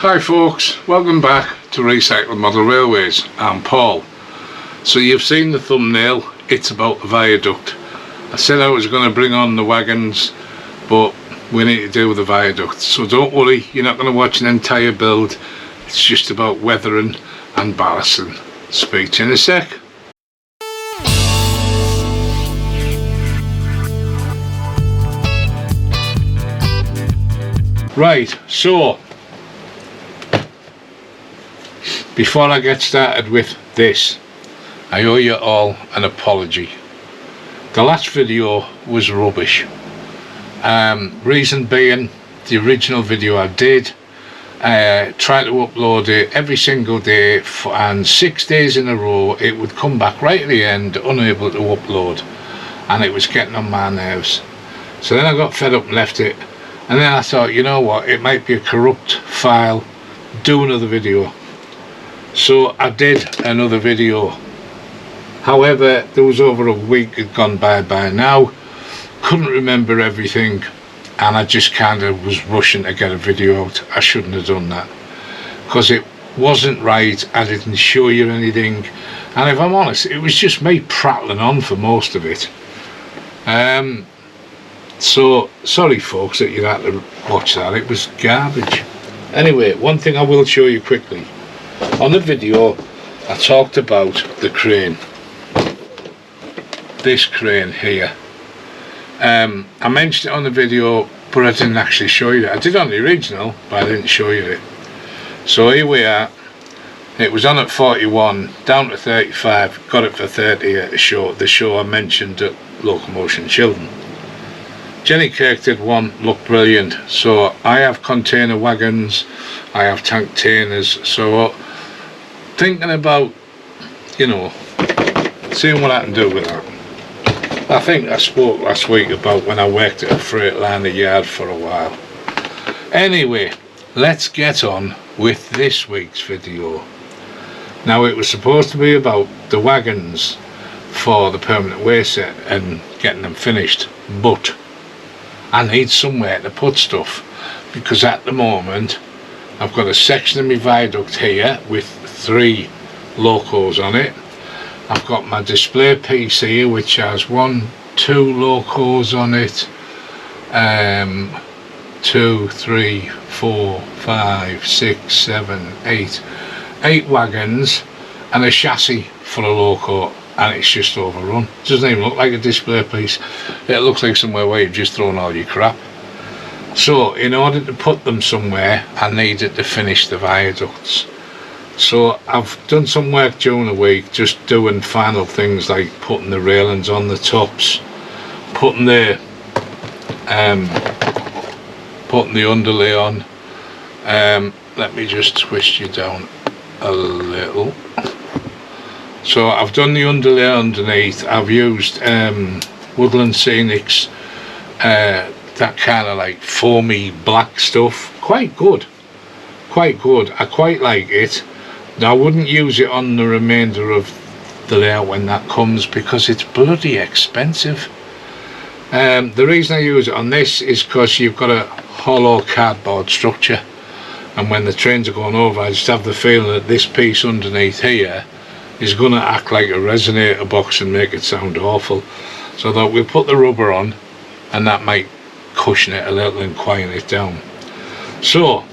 Hi folks, welcome back to Recycled Model Railways. I'm Paul. So you've seen the thumbnail, it's about the viaduct. I said I was going to bring on the wagons, but we need to do the viaduct. So don't worry, you're not going to watch an entire build, it's just about weathering and ballasting. Speak to you in a sec. Right, so before I get started with this, I owe you all an apology. The last video was rubbish. Reason being, the original video I did, tried to upload it every single day and 6 days in a row it would come back right at the end unable to upload, and it was getting on my nerves. So then I got fed up and left it, and then I thought, you know what, it might be a corrupt file, do another video. So I did another video. However, there was over a week had gone by now, couldn't remember everything, and I just kind of was rushing to get a video out. I shouldn't have done that because it wasn't right. I didn't show you anything, and if I'm honest, it was just me prattling on for most of it. So sorry folks that you had to watch that, it was garbage. Anyway, one thing I will show you quickly. On the video I talked about the crane, this crane here. I mentioned it on the video, but I didn't actually show you it. I did on the original, but I didn't show you it. So here we are. It was on at 41, down to 35, got it for 30 at the show I mentioned at Locomotion Chiltern. Jenny Kirk did one, looked brilliant. So I have container wagons, I have tank tainers, so thinking about, you know, seeing what I can do with that. I think I spoke last week about when I worked at a Freightliner yard for a while. Anyway, let's get on with this week's video. Now, it was supposed to be about the wagons for the permanent way set and getting them finished, but I need somewhere to put stuff, because at the moment I've got a section of my viaduct here with 3 locos on it. I've got my display piece here which has 1, 2 locos on it, 2, 3, 4, 5, 6, 7, 8 wagons and a chassis for a loco, and it's just overrun. It doesn't even look like a display piece, it looks like somewhere where you've just thrown all your crap. So in order to put them somewhere I needed to finish the viaducts. So I've done some work during the week just doing final things like putting the railings on the tops, putting the underlay on. Let me just twist you down a little. So I've done the underlay underneath. I've used Woodland Scenics, that kind of like foamy black stuff. Quite good, I quite like it. Now, I wouldn't use it on the remainder of the layout when that comes, because it's bloody expensive. The reason I use it on this is because you've got a hollow cardboard structure, and when the trains are going over I just have the feeling that this piece underneath here is going to act like a resonator box and make it sound awful. So that we'll put the rubber on, and that might cushion it a little and quiet it down. So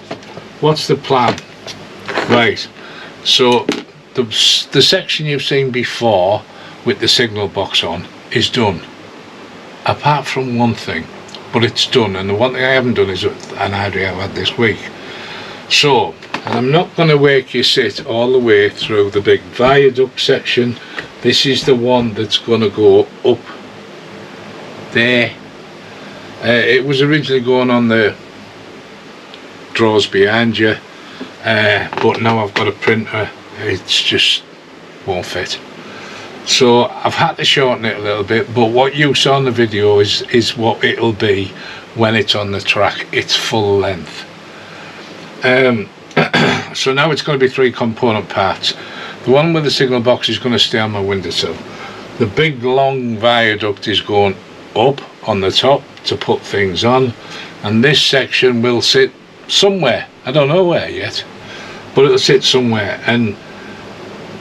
what's the plan? Right, so the section you've seen before with the signal box on is done, apart from one thing, but it's done. And the one thing I haven't done is an idea I've had this week. So, and I'm not going to make you sit all the way through the big viaduct section. This is the one that's going to go up there. It was originally going on the drawers behind you, but now I've got a printer, it's just won't fit. So I've had to shorten it a little bit, but what you saw in the video is what it'll be when it's on the track. It's full length. So now it's going to be 3 component parts. The one with the signal box is going to stay on my windowsill. The big long viaduct is going up on the top to put things on, and this section will sit somewhere I don't know where yet, but it'll sit somewhere. And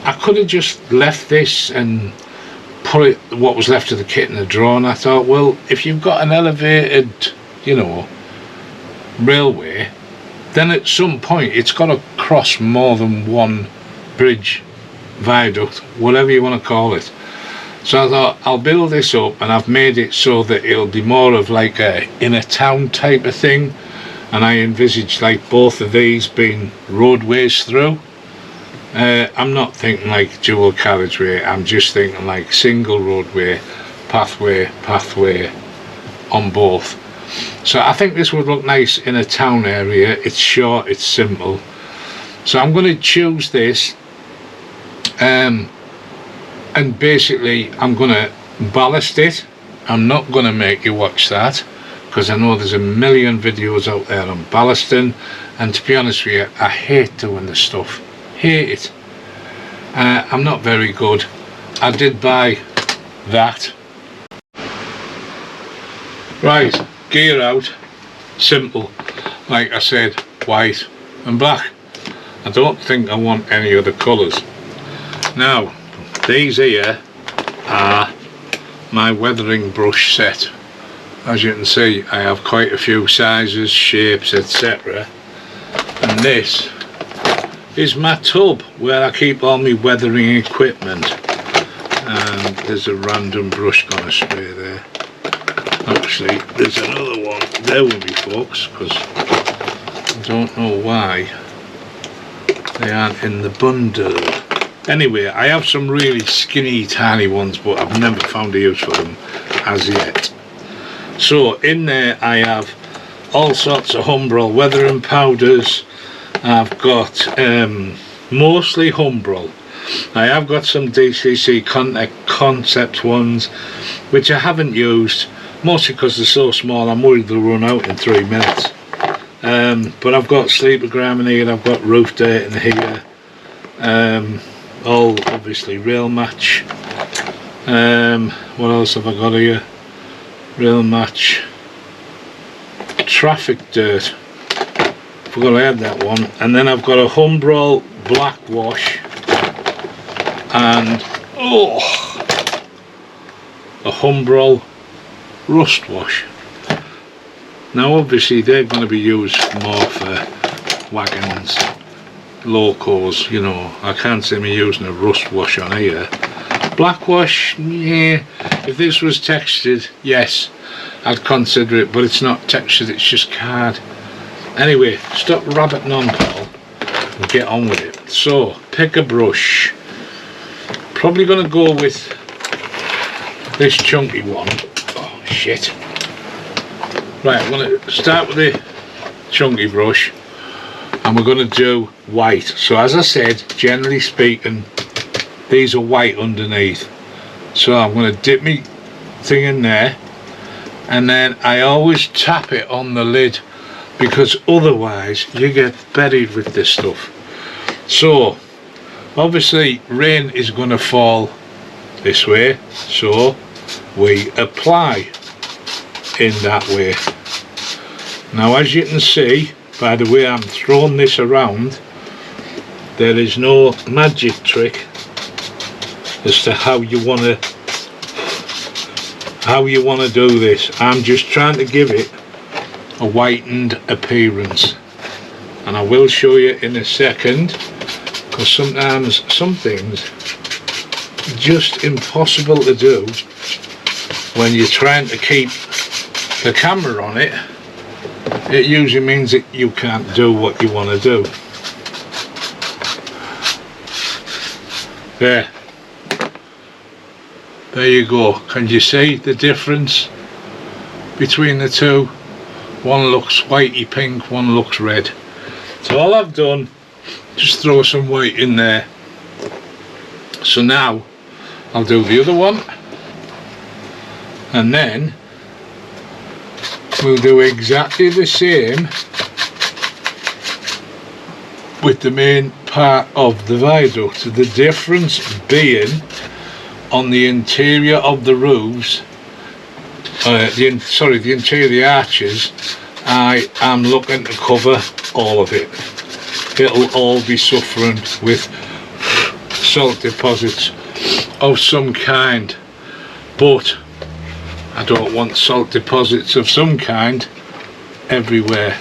I could have just left this and put it, what was left of the kit, in a drawer, and I thought, well, if you've got an elevated, you know, railway, then at some point it's got to cross more than one bridge, viaduct, whatever you want to call it. So I thought, I'll build this up, and I've made it so that it'll be more of like a inner town type of thing, and I envisage like both of these being roadways through. I'm not thinking like dual carriageway, I'm just thinking like single roadway, pathway on both. So I think this would look nice in a town area. It's short, it's simple. So I'm going to choose this, and basically I'm going to ballast it. I'm not going to make you watch that, because I know there's a million videos out there on ballasting, and to be honest with you, I hate doing this stuff. Hate it. I'm not very good. I did buy that. Right, gear out. Simple. Like I said, white and black. I don't think I want any other colours. Now, these here are my weathering brush set. As you can see, I have quite a few sizes, shapes, etc. And this is my tub where I keep all my weathering equipment. And there's a random brush gone astray there. Actually, there's another one there with me, folks, because I don't know why they aren't in the bundle. Anyway, I have some really skinny, tiny ones, but I've never found a use for them as yet. So in there I have all sorts of Humbrol weathering powders. I've got mostly Humbrol. I have got some DCC concept ones which I haven't used, mostly because they're so small I'm worried they'll run out in 3 minutes. But I've got Sleepogram in here, I've got Roof Date in here, all obviously Rail Match. What else have I got here? Rail Match, Traffic Dirt, forgot I had that one, and then I've got a Humbrol Black Wash and a Humbrol Rust Wash. Now obviously they're going to be used more for wagons, locals, you know. I can't see me using a rust wash on here. Black wash, yeah, if this was textured, yes, I'd consider it, but it's not textured, it's just card. Anyway, stop rabbiting on, Paul, and get on with it. So, pick a brush. Probably going to go with this chunky one. Oh, shit. Right, I'm going to start with the chunky brush, and we're going to do white. So, as I said, generally speaking, these are white underneath. So I'm going to dip my thing in there, and then I always tap it on the lid, because otherwise you get buried with this stuff. So obviously rain is going to fall this way, so we apply in that way. Now as you can see by the way I'm throwing this around, there is no magic trick as to how you want to do this. I'm just trying to give it a whitened appearance, and I will show you in a second, because sometimes some things are just impossible to do when you're trying to keep the camera on it. It usually means that you can't do what you want to do. There you go. Can you see the difference between the two? One looks whitey pink, one looks red. So all I've done, just throw some white in there. So now I'll do the other one, and then we'll do exactly the same with the main part of the viaduct. The difference being on the interior of the roofs, the interior of the arches, I am looking to cover all of it. It'll all be suffering with salt deposits of some kind, but I don't want salt deposits of some kind everywhere.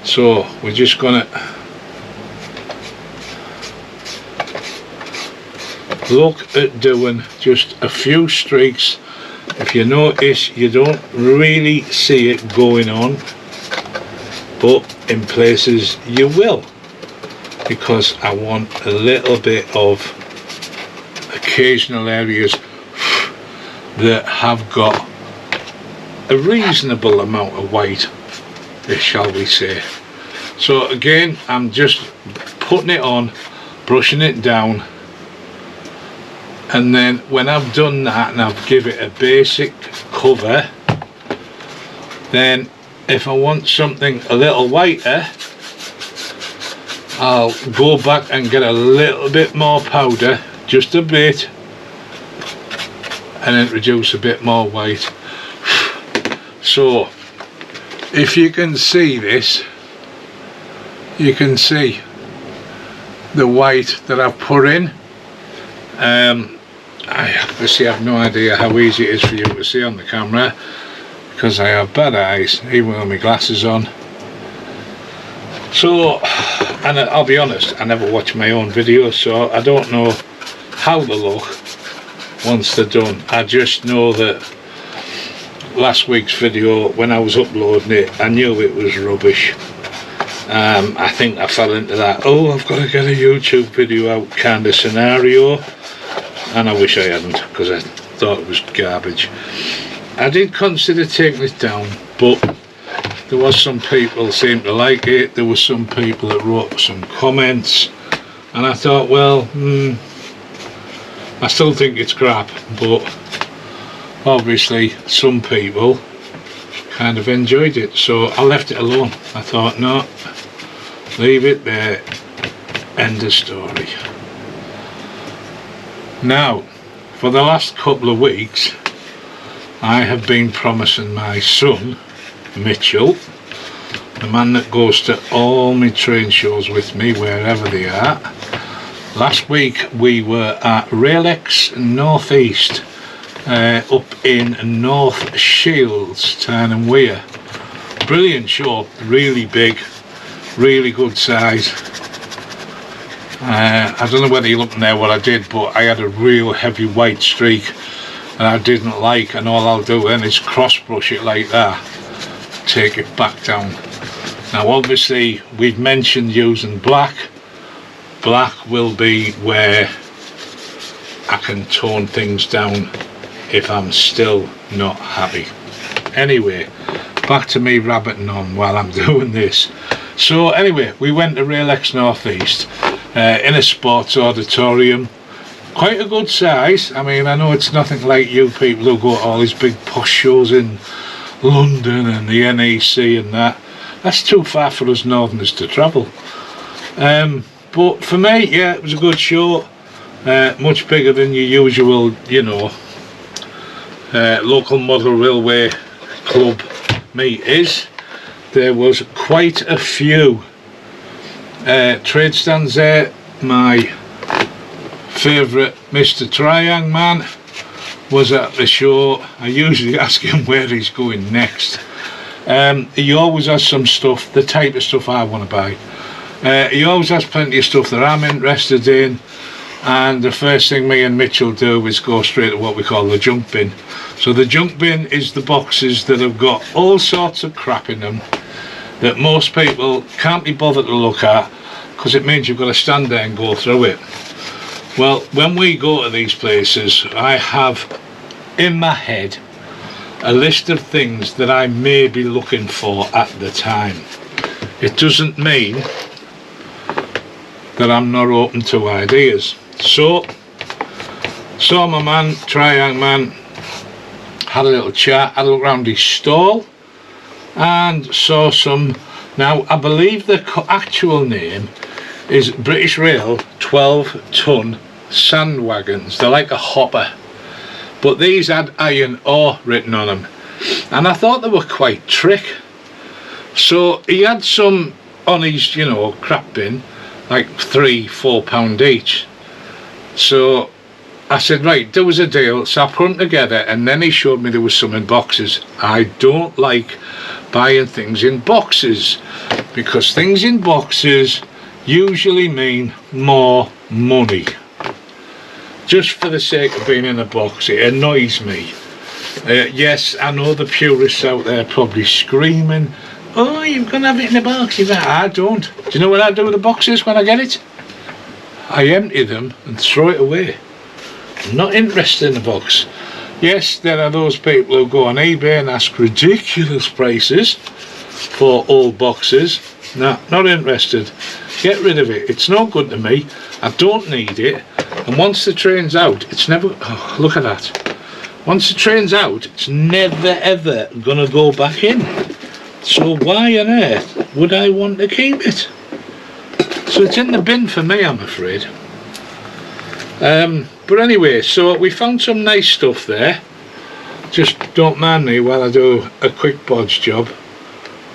So we're just gonna look at doing just a few streaks. If you notice, you don't really see it going on, but in places you will, because I want a little bit of occasional areas that have got a reasonable amount of white, shall we say. So again, I'm just putting it on, brushing it down, and then when I've done that and I've give it a basic cover, then if I want something a little whiter, I'll go back and get a little bit more powder, just a bit, and introduce a bit more white. So if you can see this, you can see the white that I've put in. I obviously have no idea how easy it is for you to see on the camera, because I have bad eyes even with my glasses on. So, and I'll be honest, I never watch my own videos, so I don't know how they look once they're done. I just know that last week's video, when I was uploading it, I knew it was rubbish. I think I fell into that, oh, I've got to get a YouTube video out kind of scenario, and I wish I hadn't, because I thought it was garbage. I did consider taking it down, but there was some people seemed to like it. There were some people that wrote some comments, and I thought, well, I still think it's crap, but obviously some people kind of enjoyed it, so I left it alone. I thought, no, leave it there, end of story. Now, for the last couple of weeks, I have been promising my son, Mitchell, the man that goes to all my train shows with me, wherever they are. Last week we were at Railx North East, up in North Shields, Tyne and Wear. Brilliant show, really big, really good size. I don't know whether you're looking there what I did, but I had a real heavy white streak and I didn't like, and all I'll do then is cross brush it like that, take it back down. Now obviously we've mentioned using black. Black will be where I can tone things down if I'm still not happy. Anyway, back to me rabbiting on while I'm doing this. So anyway, we went to Railx North East in a sports auditorium. Quite a good size. I mean, I know it's nothing like you people who go to all these big posh shows in London and the NEC and that. That's too far for us northerners to travel. But for me, yeah, it was a good show. Much bigger than your usual, you know, local model railway club meet is. There was quite a few trade stands there. My favourite Mr. Triang man was at the show. I usually ask him where he's going next. He always has some stuff, the type of stuff I want to buy. He always has plenty of stuff that I'm interested in, and the first thing me and Mitchell do is go straight to what we call the junk bin. So the junk bin is the boxes that have got all sorts of crap in them that most people can't be bothered to look at, because it means you've got to stand there and go through it. Well, when we go to these places, I have in my head a list of things that I may be looking for at the time. It doesn't mean that I'm not open to ideas. So, saw my man, Triang man, had a little chat, had a look around his stall, and saw some. Now, I believe the actual name is British Rail 12-ton sand wagons. They're like a hopper, but these had iron ore written on them, and I thought they were quite trick. So he had some on his, you know, crap bin, like £3-4 each. So I said, right, there was a deal, so I put them together, and then he showed me there was some in boxes. I don't like buying things in boxes, because things in boxes usually mean more money. Just for the sake of being in a box, it annoys me. Yes, I know the purists out there probably screaming, oh, you're going to have it in a box. I don't. Do you know what I do with the boxes when I get it? I empty them and throw it away. I'm not interested in the box. Yes, there are those people who go on eBay and ask ridiculous prices for old boxes. No, not interested. Get rid of it. It's no good to me. I don't need it. And once the train's out, it's never... Oh, look at that. Once the train's out, it's never ever going to go back in. So why on earth would I want to keep it? So it's in the bin for me, I'm afraid. But anyway, so we found some nice stuff there. Just don't mind me while I do a quick bodge job.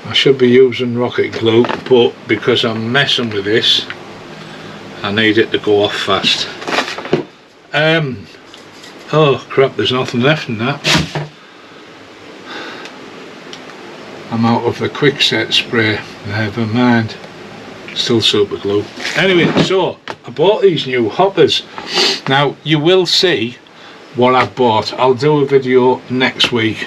I should be using rocket glue, but because I'm messing with this, I need it to go off fast. Oh crap, there's nothing left in that. I'm out of the quick set spray. Never mind. Still super glue. Anyway, so I bought these new hoppers. Now you will see what I've bought. I'll do a video next week,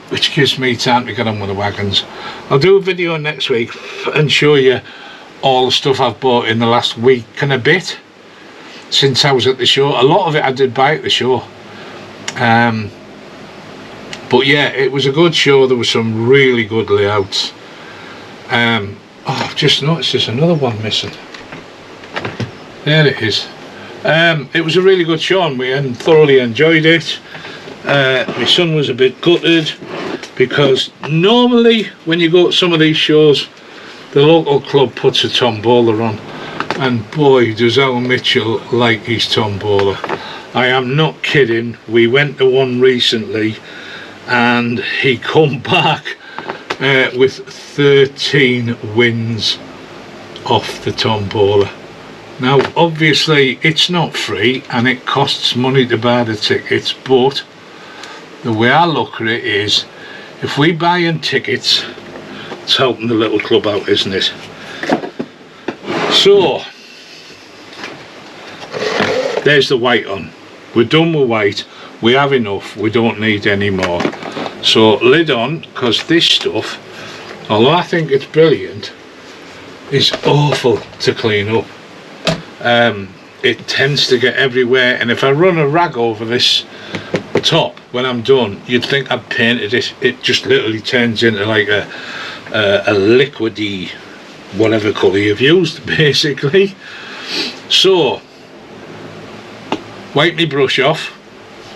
which gives me time to get on with the wagons. I'll do a video next week and show you all the stuff I've bought in the last week and a bit since I was at the show. A lot of it I did buy at the show. But yeah, it was a good show. There was some really good layouts. Oh, I've just noticed there's another one missing. There it is. It was a really good show and we thoroughly enjoyed it. My son was a bit gutted because normally when you go to some of these shows, the local club puts a tombola on, and boy does Al Mitchell like his tombola. I am not kidding. We went to one recently and he come back with 13 wins off the tombola. Now obviously it's not free and it costs money to buy the tickets, but the way I look at it is, if we buy in tickets, it's helping the little club out, isn't it? So there's the white on. We're done with white. We have enough. We don't need any more. So lid on, because this stuff, although I think it's brilliant, is awful to clean up. It tends to get everywhere, and if I run a rag over this top when I'm done, you'd think I'd painted it. It just literally turns into like a liquidy whatever colour you've used, basically. So wipe my brush off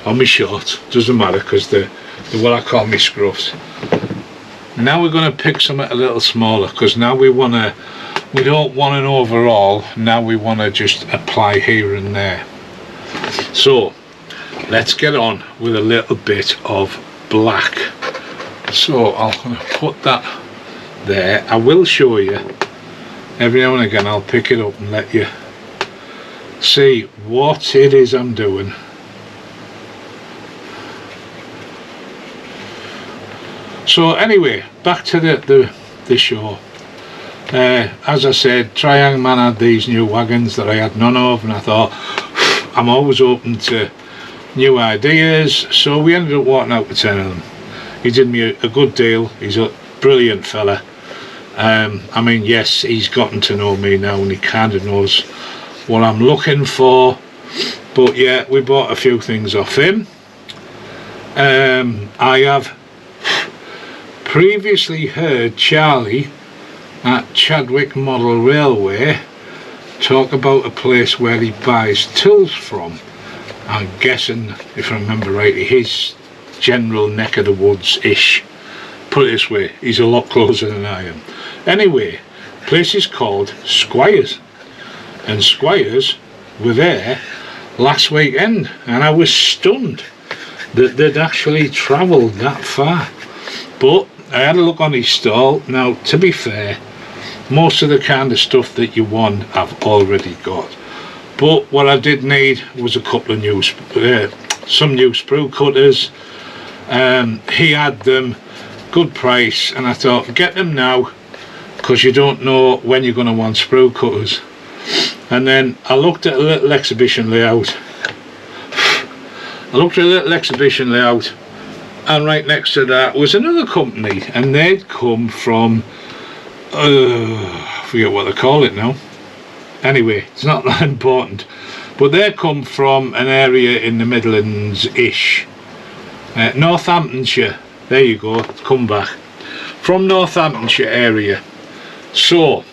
on my shorts, doesn't matter, because they're what I call my scruffs. Now we're going to pick something a little smaller, because now we don't want an overall. Now we want to just apply here and there. So let's get on with a little bit of black. So I'm going to put that there. I will show you every now and again. I'll pick it up and let you see what it is I'm doing. So anyway, back to the show. As I said, Triang Man had these new wagons that I had none of, and I thought I'm always open to new ideas, so we ended up walking out with 10 of them. He did me a good deal. He's a brilliant fella. I mean, yes, he's gotten to know me now and he kind of knows what I'm looking for, but yeah, we bought a few things off him. I have previously heard Charlie at Chadwick Model Railway talk about a place where he buys tools from. I'm guessing, if I remember rightly, his general neck of the woods-ish. Put it this way, he's a lot closer than I am. Anyway, the place is called Squires, and Squires were there last weekend, and I was stunned that they'd actually travelled that far. But I had a look on his stall. Now, to be fair, most of the kind of stuff that you want I've already got, but what I did need was a couple of new some new sprue cutters. He had them, good price, and I thought get them now because you don't know when you're going to want sprue cutters. And then I looked at a little exhibition layout. And right next to that was another company, and they'd come from I forget what they call it now. Anyway, it's not that important, but they come from an area in the Midlands-ish, Northamptonshire. There you go, come back from Northamptonshire area. So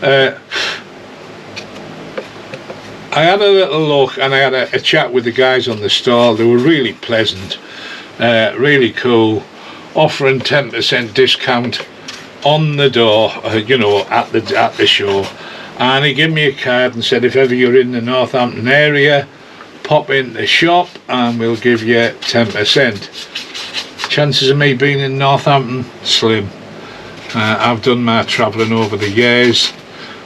I had a little look, and I had a chat with the guys on the stall. They were really pleasant, really cool, offering 10% discount on the door, you know, at the show. And he gave me a card and said if ever you're in the Northampton area, pop in the shop and we'll give you 10%. Chances of me being in Northampton, slim. I've done my travelling over the years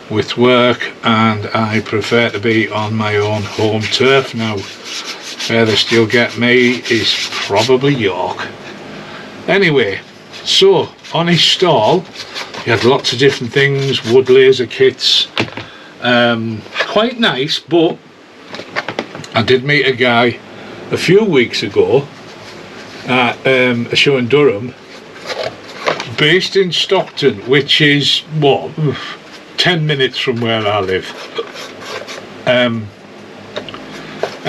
with work, and I prefer to be on my own home turf now. Furthest you'll get me is probably York. Anyway, so on his stall he had lots of different things, wood laser kits, quite nice. But I did meet a guy a few weeks ago at a show in Durham, based in Stockton, which is what, 10 minutes from where I live, and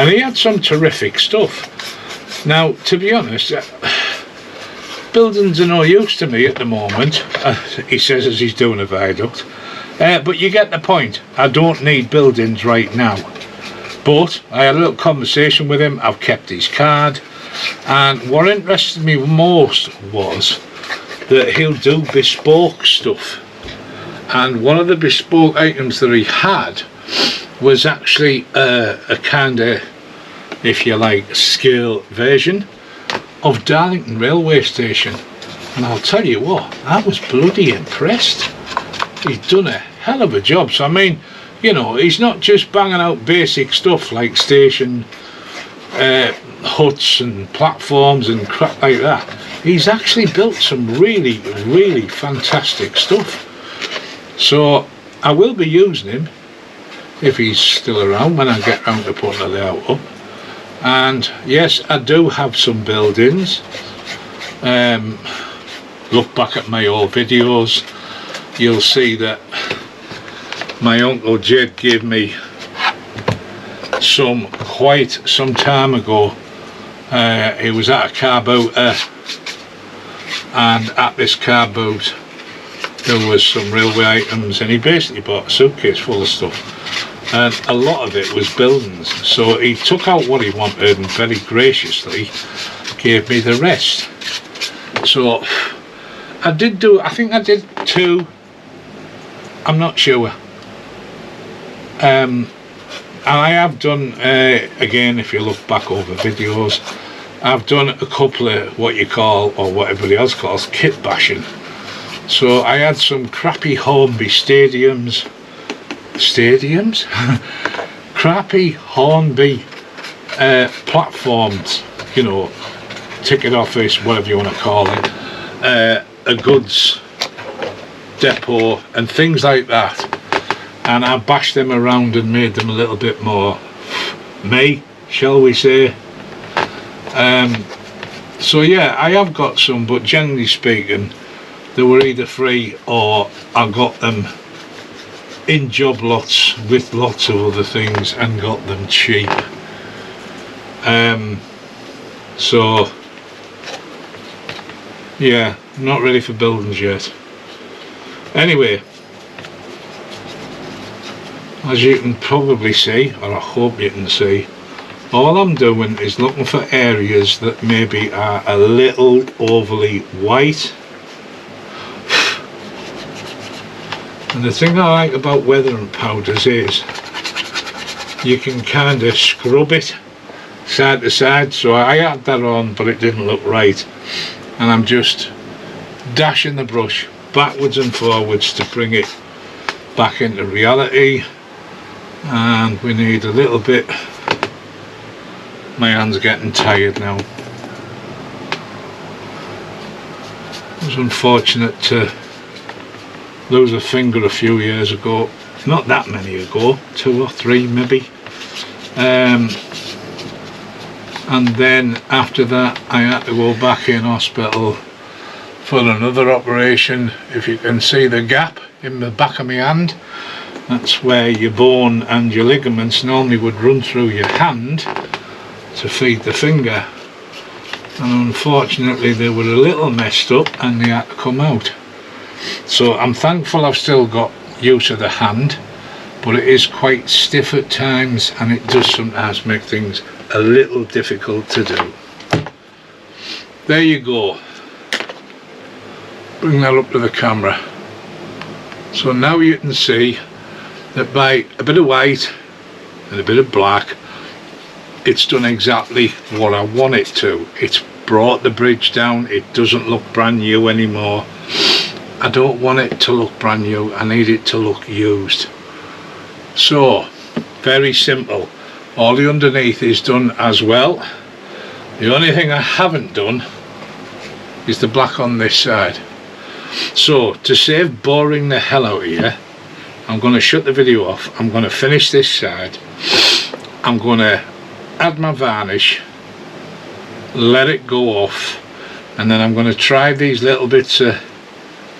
he had some terrific stuff. Now, to be honest, buildings are no use to me at the moment, he says as he's doing a viaduct, but you get the point. I don't need buildings right now, but I had a little conversation with him. I've kept his card, and what interested me most was that he'll do bespoke stuff. And one of the bespoke items that he had was actually a kind of, if you like, scale version of Darlington railway station. And I'll tell you what, I was bloody impressed. He's done a hell of a job. So I mean, you know, he's not just banging out basic stuff like station huts and platforms and crap like that. He's actually built some really, really fantastic stuff. So I will be using him if he's still around when I get round to putting the layout up. And yes, I do have some buildings. Look back at my old videos, you'll see that my uncle Jed gave me some quite some time ago. He was at a car boat, and at this car boat there was some railway items, and he basically bought a suitcase full of stuff, and a lot of it was buildings. So he took out what he wanted and very graciously gave me the rest. So I think I did 2, I'm not sure. And I have done, again, if you look back over videos, I've done a couple of what you call, or what everybody else calls, kit bashing. So I had some crappy Hornby crappy Hornby platforms, you know, ticket office, whatever you want to call it, a goods depot and things like that, and I bashed them around and made them a little bit more me, shall we say. So yeah, I have got some, but generally speaking they were either free or I got them in job lots with lots of other things and got them cheap. So yeah, not ready for buildings yet. Anyway, as you can probably see, or I hope you can see, all I'm doing is looking for areas that maybe are a little overly white. And the thing I like about weathering powders is you can kind of scrub it side to side. So I had that on, but it didn't look right. and I'm just dashing the brush backwards and forwards to bring it back into reality. And we need a little bit, my hand's getting tired now. It was unfortunate to lose a finger a few years ago, not that many ago, 2 or 3 maybe. And then after that I had to go back in hospital for another operation. If you can see the gap in the back of my hand, that's where your bone and your ligaments normally would run through your hand to feed the finger, and unfortunately they were a little messed up and they had to come out. So I'm thankful I've still got use of the hand, but it is quite stiff at times and it does sometimes make things a little difficult to do. There you go. Bring that up to the camera. So now you can see that by a bit of white and a bit of black, it's done exactly what I want it to. It's brought the bridge down. It doesn't look brand new anymore. I don't want it to look brand new, I need it to look used. So very simple. All the underneath is done as well. The only thing I haven't done is the black on this side. So to save boring the hell out of you, I'm going to shut the video off. I'm going to finish this side. I'm going to add my varnish, let it go off, and then I'm going to try these little bits of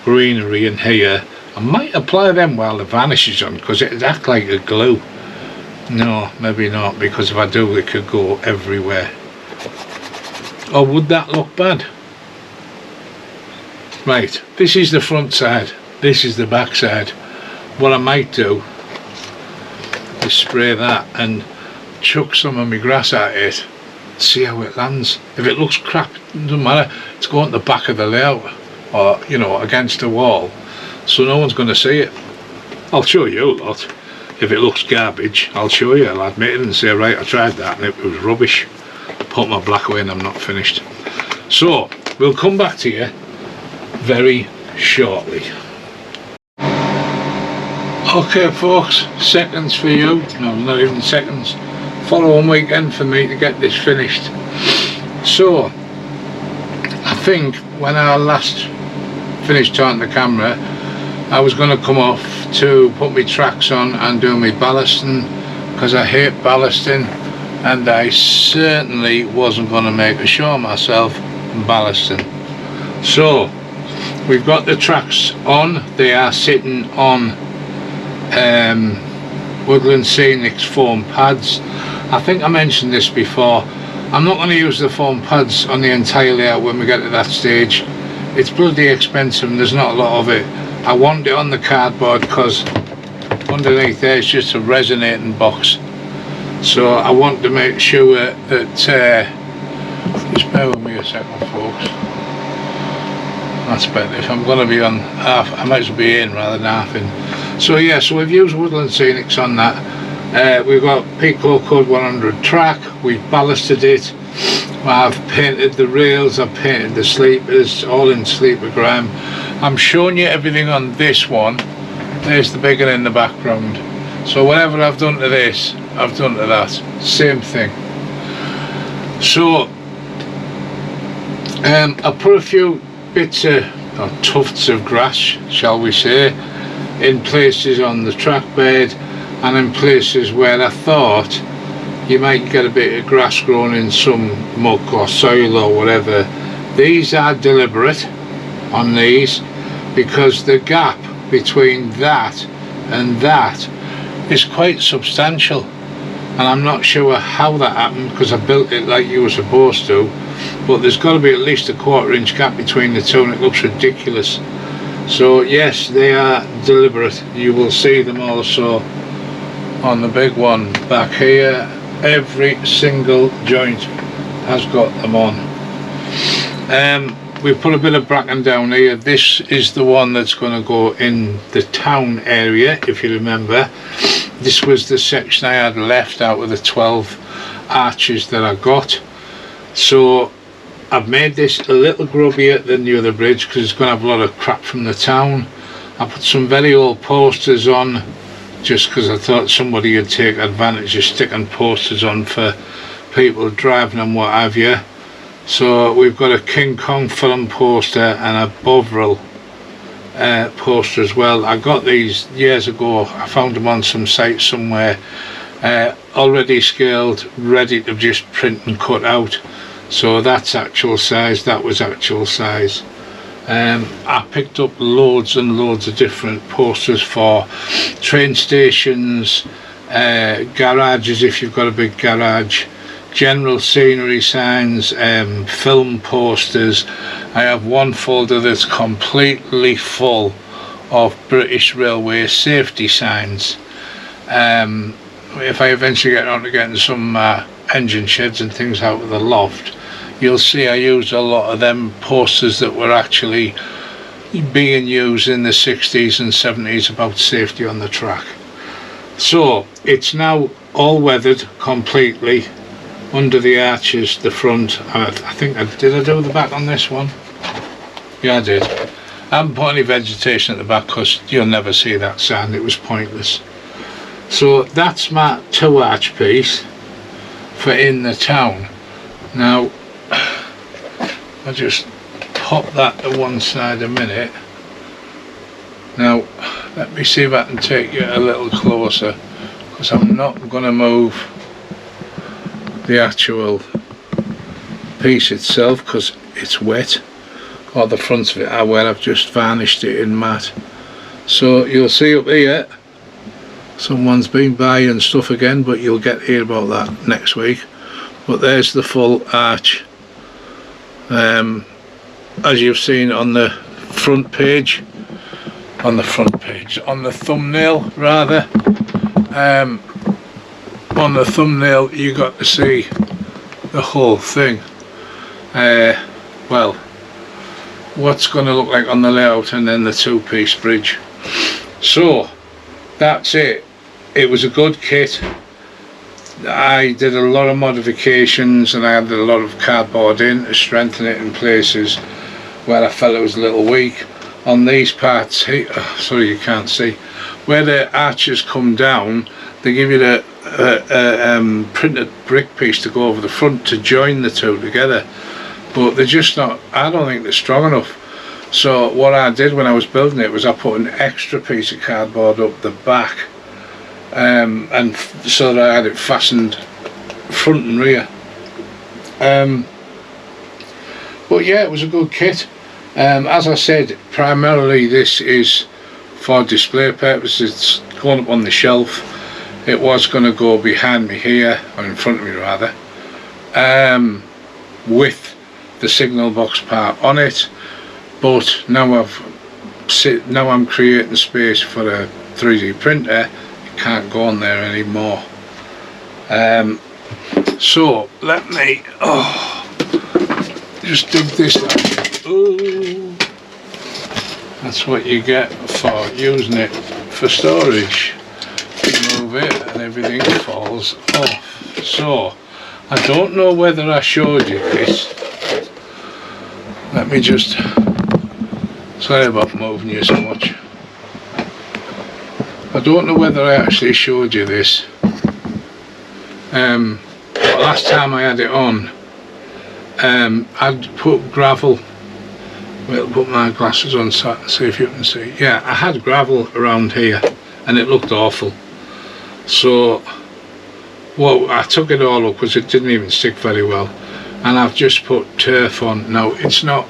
greenery in here. I might apply them while the varnish is on, because it'd act like a glue. No, maybe not, because if I do it could go everywhere. Or would that look bad? Right, this is the front side, this is the back side. What I might do is spray that and chuck some of my grass at it, see how it lands. If it looks crap, it doesn't matter, it's going to the back of the layout, or you know, against the wall, so no one's going to see it. I'll show you a lot. If it looks garbage, I'll show you, I'll admit it and say, right, I tried that and it was rubbish. Put my black away and I'm not finished. So we'll come back to you very shortly. Okay folks, seconds for you, no, not even seconds, following weekend for me to get this finished. So I think when I last finished turning the camera, I was going to come off to put my tracks on and do my ballasting, because I hate ballasting, and I certainly wasn't going to make a show of myself ballasting. So we've got the tracks on, they are sitting on Woodland Scenics foam pads. I think I mentioned this before, I'm not going to use the foam pads on the entire layout when we get to that stage. It's bloody expensive and there's not a lot of it. I want it on the cardboard because underneath there is just a resonating box. So I want to make sure that, just bear with me a second folks. That's better. If I'm going to be on half, I might as well be in rather than half in. So yeah, so we've used Woodland Scenics on that. We've got Pico Code 100 track, we've ballasted it, I've painted the rails, I've painted the sleepers, all in sleeper grime. I'm showing you everything on this one. There's the big one in the background. So whatever I've done to this, I've done to that. Same thing. So I put a few bits of, or tufts of grass, shall we say, in places on the track bed and in places where I thought you might get a bit of grass growing in some muck or soil or whatever. These are deliberate on these, because the gap between that and that is quite substantial, and I'm not sure how that happened because I built it like you were supposed to, but there's got to be at least a 1/4 inch gap between the two and it looks ridiculous. So yes, they are deliberate. You will see them also on the big one back here. Every single joint has got them on. We put a bit of bracken down here. This is the one that's going to go in the town area, if you remember. This was the section I had left out of the 12 arches that I got. So I've made this a little grubbier than the other bridge because it's going to have a lot of crap from the town. I put some very old posters on just because I thought somebody would take advantage of sticking posters on for people driving and what have you. So we've got a King Kong film poster and a Bovril poster as well. I got these years ago. I found them on some site somewhere, already scaled, ready to just print and cut out. So that's actual size, that was actual size. I picked up loads and loads of different posters for train stations, garages if you've got a big garage, general scenery signs, film posters. I have one folder that's completely full of British Railway safety signs. If I eventually get on to getting some engine sheds and things out of the loft, you'll see I used a lot of them posters that were actually being used in the 60s and 70s about safety on the track. So it's now all weathered completely under the arches, the front. I think did I do the back on this one? Yeah, I did. I haven't put any vegetation at the back because you'll never see that sand, it was pointless. So that's my 2-arch piece for in the town. Now I'll just pop that to one side a minute. Now let me see if I can take you a little closer, because I'm not going to move the actual piece itself because it's wet, or the front of it where I've just varnished it in matte. So you'll see up here someone's been by and stuff again, but you'll get hear about that next week. But there's the full arch, as you've seen on the front page, on the thumbnail rather. On the thumbnail you got to see the whole thing. Well, what's going to look like on the layout, and then the 2-piece bridge. So that's it. It was a good kit. I did a lot of modifications and I added a lot of cardboard in to strengthen it in places where I felt it was a little weak. On these parts here, sorry you can't see, where the arches come down, they give you the printed brick piece to go over the front to join the two together, but they're just not, I don't think they're strong enough. So what I did when I was building it was I put an extra piece of cardboard up the back, and so that I had it fastened front and rear. But yeah, it was a good kit. As I said, primarily this is for display purposes. It's going up on the shelf. It was going to go behind me here, or in front of me rather, with the signal box part on it, but now I'm creating space for a 3D printer. It can't go on there anymore. So let me just dig this out. Ooh, that's what you get for using it for storage. You move it and everything falls off. So I don't know whether I showed you this. Let me just, sorry about moving you so much. I don't know whether I actually showed you this. But last time I had it on, I'd put gravel. I'll put my glasses on so I can see if you can see. Yeah, I had gravel around here and it looked awful. So well, I took it all up because it didn't even stick very well, and I've just put turf on. Now it's not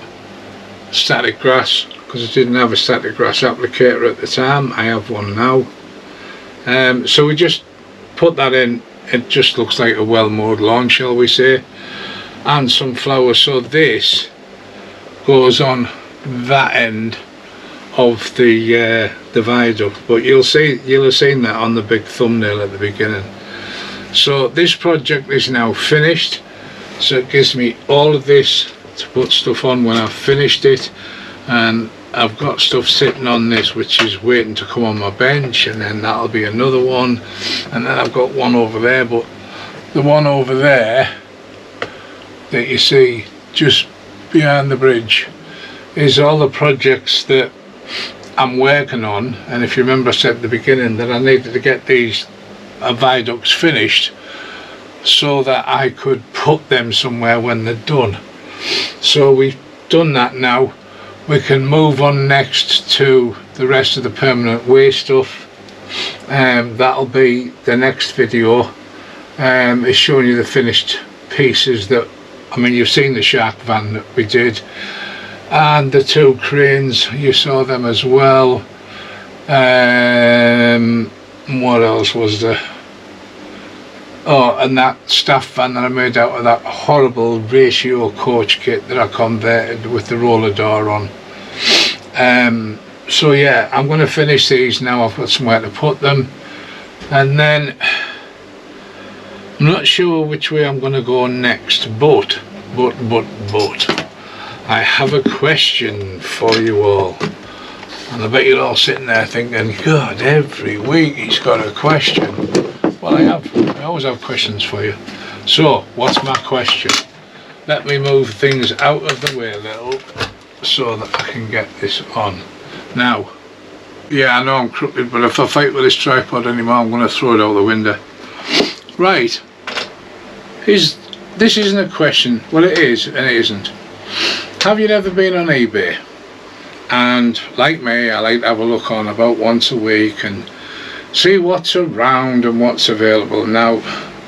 static grass because I didn't have a static grass applicator at the time. I have one now. So we just put that in. It just looks like a well mowed lawn, shall we say, and some flowers. So this goes on that end of the viaduct, but you'll have seen that on the big thumbnail at the beginning. So this project is now finished, so it gives me all of this to put stuff on when I've finished it, and I've got stuff sitting on this which is waiting to come on my bench, and then that'll be another one, and then I've got one over there. But the one over there that you see just behind the bridge is all the projects that I'm working on. And if you remember, I said at the beginning that I needed to get these viaducts finished so that I could put them somewhere when they're done. So we've done that now. We can move on next to the rest of the permanent way stuff. That'll be the next video. It's showing you the finished pieces that, I mean, you've seen the shark van that we did, and the 2 cranes, you saw them as well. What else was there? Oh, and that staff van that I made out of that horrible ratio coach kit that I converted with the roller door on. So yeah, I'm going to finish these now. I've got somewhere to put them, and then I'm not sure which way I'm going to go next, but I have a question for you all, and I bet you're all sitting there thinking, God, every week he's got a question. Well, I always have questions for you. So what's my question? Let me move things out of the way a little so that I can get this on. Now, yeah, I know I'm crooked, but if I fight with this tripod anymore, I'm going to throw it out the window. Right, this isn't a question. Well, it is and it isn't. Have you ever been on eBay? And like me, I like to have a look on about once a week and see what's around and what's available. Now,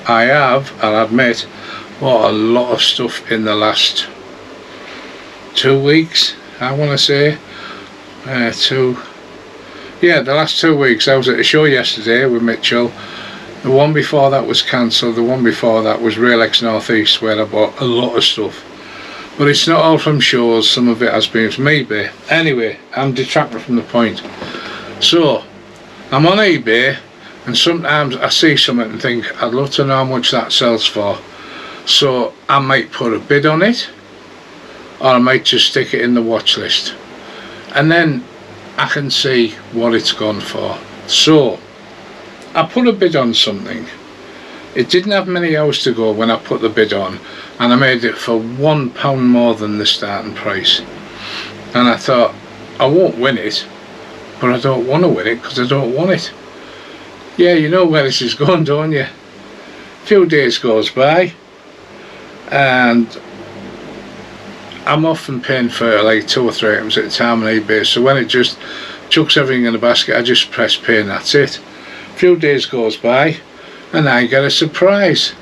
I have, I'll admit, bought a lot of stuff in the last 2 weeks, I want to say. The last 2 weeks. I was at a show yesterday with Mitchell. The one before that was cancelled. The one before that was Rail-X North East, where I bought a lot of stuff. But it's not all from shows, some of it has been from eBay. Anyway, I'm detracting from the point. So, I'm on eBay, and sometimes I see something and think, I'd love to know how much that sells for. So, I might put a bid on it, or I might just stick it in the watch list. And then I can see what it's gone for. So, I put a bid on something. It didn't have many hours to go when I put the bid on, and I made it for £1 more than the starting price. And I thought, I won't win it, but I don't want to win it because I don't want it. Yeah, you know where this is going, don't you? A few days goes by, and I'm often paying for like 2 or 3 items at a time on eBay, so when it just chucks everything in the basket, I just press pay and that's it. A few days goes by, and I get a surprise.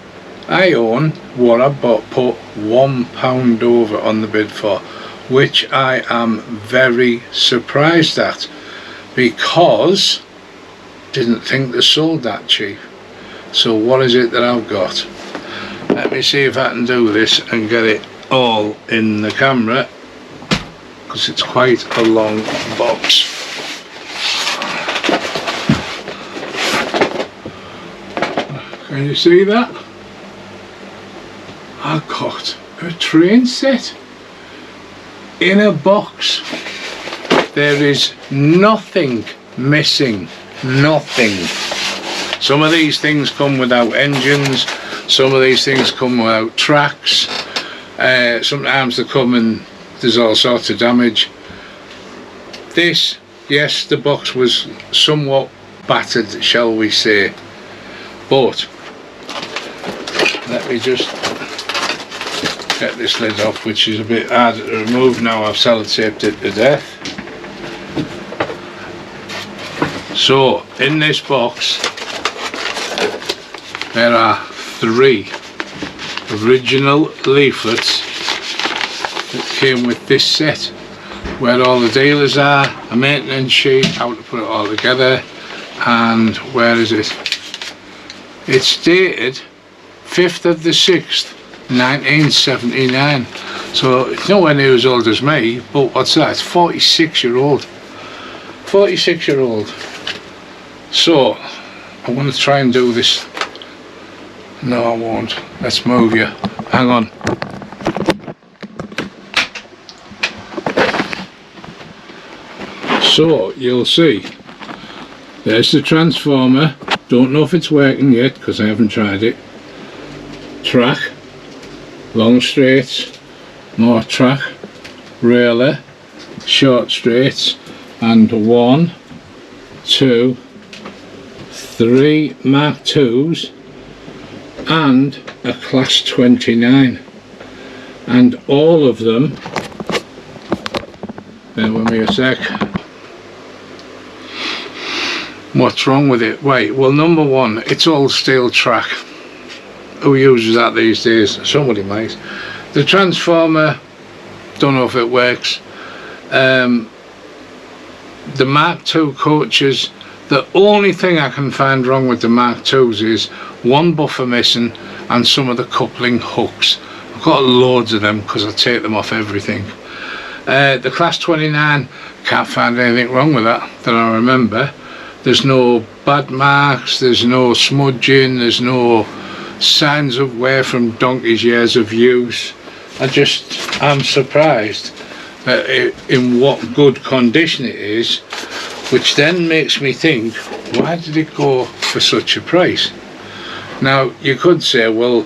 I own what I put £1 over on the bid for, which I am very surprised at, because didn't think they sold that cheap. So what is it that I've got? Let me see if I can do this and get it all in the camera, because it's quite a long box. Can you see that? I've got a train set in a box. There is nothing missing, nothing. Some of these things come without engines, some of these things come without tracks, sometimes they come and there's all sorts of damage. This, yes, the box was somewhat battered, shall we say, but let me just get this lid off, which is a bit harder to remove now I've sellotaped it to death. So in this box there are 3 original leaflets that came with this set, where all the dealers are, a maintenance sheet, how to put it all together, and where is it? It's dated 5th of the 6th 1979, so it's nowhere near as old as me, but what's that? It's 46-year-old. 46-year-old. So I want to try and do this. No, I won't. Let's move you. Hang on. So you'll see there's the transformer. Don't know if it's working yet because I haven't tried it. Track, long straights, more track, railer, short straights, and 1, 2, 3 Mark IIs and a Class 29, and all of them, bear with me a sec. What's wrong with it? Wait, well, number one, it's all steel track. Who uses that these days? Somebody might. The transformer, don't know if it works. The Mark II coaches, the only thing I can find wrong with the Mark IIs is one buffer missing and some of the coupling hooks. I've got loads of them because I take them off everything. The Class 29, can't find anything wrong with that I remember. There's no bad marks, there's no smudging, there's no signs of wear from donkey's years of use. I'm surprised at in what good condition it is, which then makes me think, why did it go for such a price? Now you could say, well,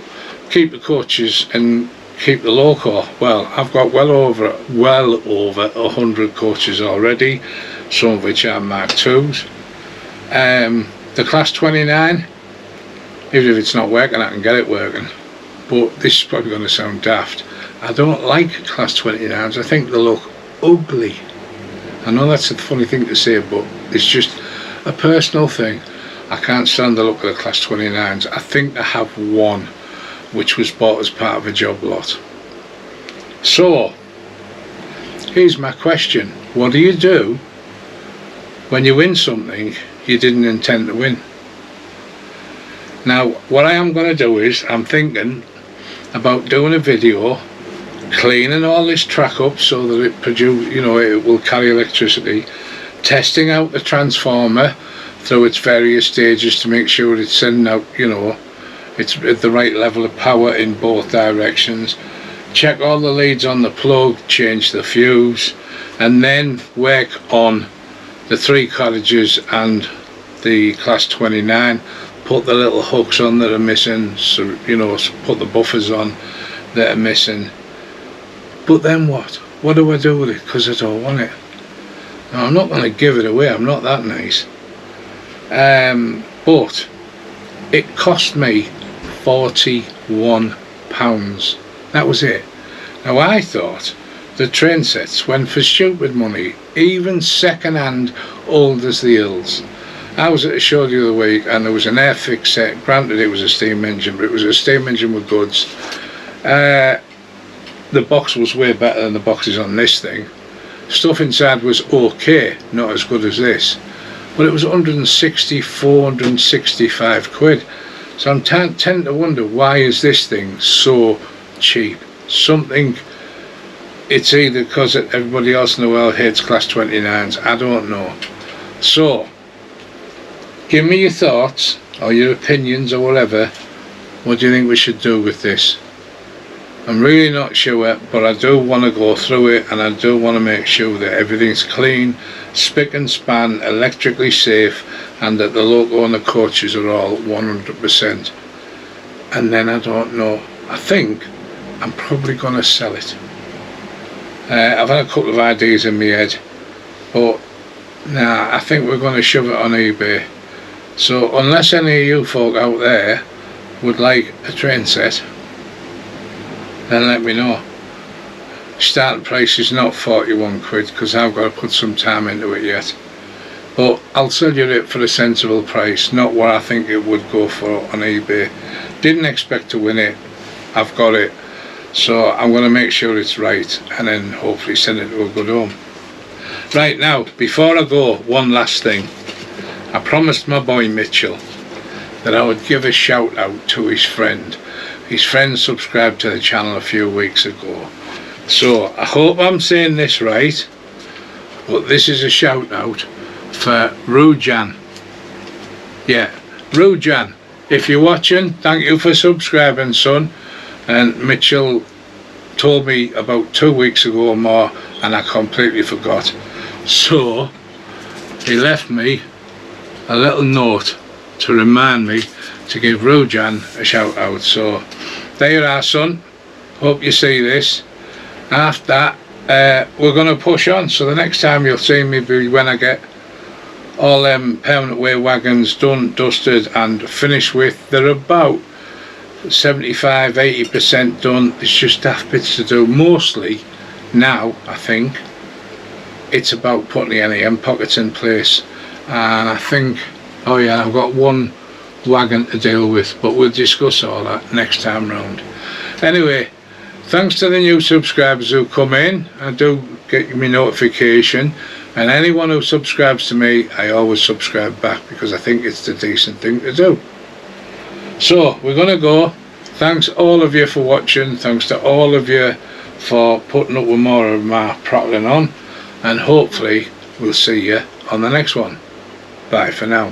keep the coaches and keep the loco. Well, I've got well over 100 coaches already, some of which are Mark IIs. The Class 29, even if it's not working, I can get it working. But this is probably going to sound daft. I don't like Class 29s. I think they look ugly. I know that's a funny thing to say, but it's just a personal thing. I can't stand the look of the Class 29s. I think I have one, which was bought as part of a job lot. So, here's my question. What do you do when you win something you didn't intend to win? Now, what I am going to do is, I'm thinking about doing a video cleaning all this track up so that it it will carry electricity, testing out the transformer through its various stages to make sure it's sending out, it's at the right level of power in both directions, check all the leads on the plug, change the fuse, and then work on the 3 cottages and the Class 29, put the little hooks on that are missing, so put the buffers on that are missing. But then what do I do with it? Because I don't want it. Now, I'm not going to give it away, I'm not that nice. But it cost me £41. That was it. Now, I thought the train sets went for stupid money, even second hand, old as the hills. I was at a show the other week and there was an Airfix set. Granted, it was a steam engine, but it was a steam engine with goods. The box was way better than the boxes on this thing. Stuff inside was okay, not as good as this, but it was 465 quid. So I'm tend to wonder, why is this thing so cheap? It's either because everybody else in the world hates Class 29s, I don't know. So give me your thoughts or your opinions or whatever. What do you think we should do with this? I'm really not sure, but I do want to go through it, and I do want to make sure that everything's clean, spick and span, electrically safe, and that the logo and the coaches are all 100%. And then I don't know, I think I'm probably going to sell it. I've had a couple of ideas in my head, but nah, I think we're going to shove it on eBay. So unless any of you folk out there would like a train set, then let me know. Starting price is not 41 quid because I've got to put some time into it yet, but I'll sell you it for a sensible price, not what I think it would go for on eBay. Didn't expect to win it, I've got it, so I'm going to make sure it's right and then hopefully send it to a good home. Right, now before I go, one last thing. I promised my boy Mitchell that I would give a shout out to his friend. His friend subscribed to the channel a few weeks ago, so I hope I'm saying this right, but this is a shout out for Rujan. Yeah, Rujan, if you're watching, thank you for subscribing, son. And Mitchell told me about 2 weeks ago or more and I completely forgot, so he left me a little note to remind me to give Rujan a shout out. So there you are, son, hope you see this. After that, we're going to push on. So the next time you'll see me be when I get all them permanent way wagons done, dusted and finished with. They're about 75-80% done. There's just daft bits to do. Mostly now I think it's about putting the NEM pockets in place, and I think, oh yeah, I've got one wagon to deal with, but we'll discuss all that next time round. Anyway, thanks to the new subscribers who come in. I do get me notification, and anyone who subscribes to me, I always subscribe back because I think it's the decent thing to do. So we're gonna go. Thanks all of you for watching. Thanks to all of you for putting up with more of my prattling on, and hopefully we'll see you on the next one. Bye for now.